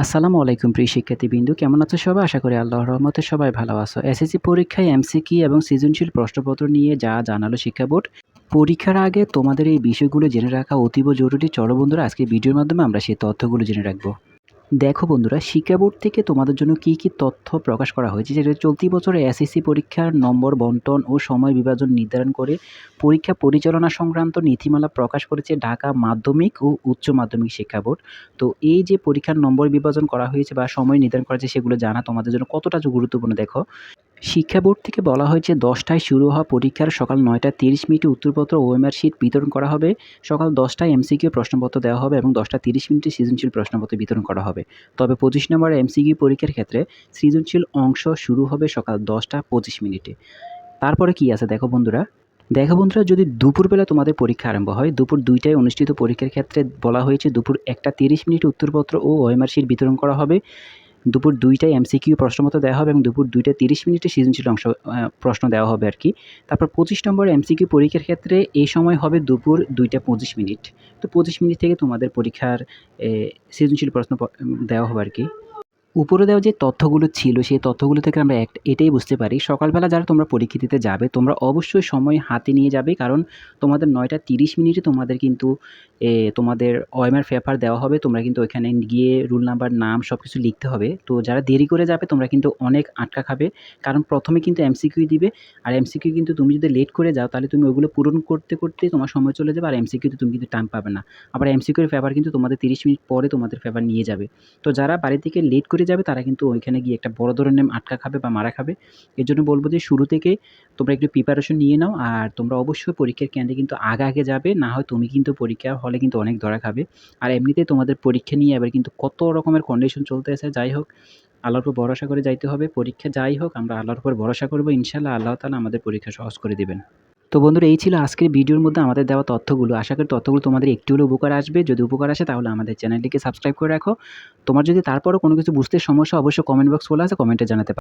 আসসালামু আলাইকুম প্রিয় শিক্ষার্থীবৃন্দ, কেমন আছো সবাই? আশা করি আল্লাহর রহমতে সবাই ভালো আছো। এসএসসি পরীক্ষায় এমসিকিউ এবং সৃজনশীল প্রশ্নপত্র নিয়ে যা জানালো শিক্ষা বোর্ড, পরীক্ষার আগে তোমাদের এই বিষয়গুলো জেনে রাখা অতীব জরুরি। চলো বন্ধুরা, আজকে ভিডিওর মাধ্যমে আমরা সেই তথ্যগুলো জেনে রাখবো। দেখো বন্ধুরা, শিক্ষা বোর্ড থেকে তোমাদের জন্য কী কী তথ্য প্রকাশ করা হয়েছে, যেটা চলতি বছরে এসএসসি পরীক্ষার নম্বর বন্টন ও সময় বিভাজন নির্ধারণ করে পরীক্ষা পরিচালনা সংক্রান্ত নীতিমালা প্রকাশ করেছে ঢাকা মাধ্যমিক ও উচ্চ মাধ্যমিক শিক্ষা বোর্ড। তো এই যে পরীক্ষার নম্বর বিভাজন করা হয়েছে বা সময় নির্ধারণ করা হয়েছে, সেগুলো জানা তোমাদের জন্য কতটা গুরুত্বপূর্ণ। দেখো, শিক্ষা বোর্ড থেকে বলা হয়েছে 10টায় শুরু হওয়া পরীক্ষার সকাল 9টা 30 মিনিটে উত্তরপত্র ও ওএমআর শিট বিতরণ করা হবে। সকাল 10টায় এমসিকিউ প্রশ্নপত্র দেওয়া হবে এবং 10টা 30 মিনিটে সৃজনশীল প্রশ্নপত্র বিতরণ করা হবে। তবে 25 নম্বরের এমসিকিউ পরীক্ষার ক্ষেত্রে সৃজনশীল অংশ শুরু হবে সকাল 10টা 25 মিনিটে। তারপরে কি আছে দেখো বন্ধুরা, যদি দুপুরবেলা তোমাদের পরীক্ষা আরম্ভ হয়, দুপুর 2টায় অনুষ্ঠিত পরীক্ষার ক্ষেত্রে বলা হয়েছে দুপুর 1টা 30 মিনিটে উত্তরপত্র ও ওএমআর শিট বিতরণ করা হবে। দুপুর 2টায় এমসিকিউ প্রশ্নপত্র দেওয়া হবে এবং দুপুর 2টা 30 মিনিটে সৃজনশীল অংশ প্রশ্ন দেওয়া হবে আর কি। তারপর 25 নম্বর এমসিকিউ পরীক্ষার ক্ষেত্রে এই সময় হবে দুপুর 2টা 25 মিনিট। তো 25 মিনিট থেকে তোমাদের পরীক্ষার সৃজনশীল প্রশ্ন দেওয়া হবে আর কি। উপরে দেওয়া যে তথ্যগুলো ছিল, সেই তথ্যগুলো থেকে আমরা এটাই বুঝতে পারি, সকালবেলা যারা তোমরা পরীক্ষা দিতে যাবে, তোমরা অবশ্যই সময় হাতে নিয়ে যাবে। কারণ তোমাদের 9টা 30 মিনিটে তোমাদের কিন্তু তোমাদের ওএমআর পেপার দেওয়া হবে। তোমরা কিন্তু ওইখানে গিয়ে রোল নাম্বার, নাম সব কিছু লিখতে হবে। তো যারা দেরি করে যাবে, তোমরা কিন্তু অনেক আটকা খাবে। কারণ প্রথমে কিন্তু এমসিকিউ দিবে, আর এমসিকিউ কিন্তু তুমি যদি লেট করে যাও, তাহলে তুমি ওগুলো পূরণ করতে করতে তোমার সময় চলে যাবে, আর এমসিকিউতে তুমি কিন্তু টাইম পাবে না। আবার এমসিকিউর পেপার কিন্তু তোমাদের 30 মিনিট পরে তোমাদের পেপার নিয়ে যাবে। তো যারা বাড়ি থেকে লেট করে যাবে, তারা কিন্তু ওইখানে গিয়ে একটা বড় ধরনের আটকা খাবে বা মারা খাবে। এর জন্য বলব যে শুরু থেকে তোমরা একটু প্রিপারেশন নিয়ে নাও, আর তোমরা অবশ্যই পরীক্ষার কেন্দ্রে কিন্তু আগে যাবে, না হয় তুমি কিন্তু পরীক্ষার হলে কিন্তু অনেক ধরা খাবে। আর এমনিতেই তোমাদের পরীক্ষা নিয়ে এবার কিন্তু কত রকমের কন্ডিশন চলতেছে। যাই হোক, আল্লাহর উপর ভরসা করে যাইতে হবে। পরীক্ষা যাই হোক, আমরা আল্লাহর উপর ভরসা করব, ইনশাআল্লাহ আল্লাহ তাআলা আমাদের পরীক্ষা সহজ করে দিবেন। তো বন্ধুরা, এই ছিল আজকের ভিডিওর মধ্যে আমাদের দেওয়া তথ্যগুলো। আশা করি তথ্যগুলো তোমাদের একটু হলেও উপকার আসবে। যদি উপকার আসে, তাহলে আমাদের চ্যানেলটিকে সাবস্ক্রাইব করে রাখো। তোমার যদি তারপরও কোনো কিছু বুঝতে সমস্যা, অবশ্যই কমেন্ট বক্স খোলা আছে, কমেন্টে জানাতে পারো।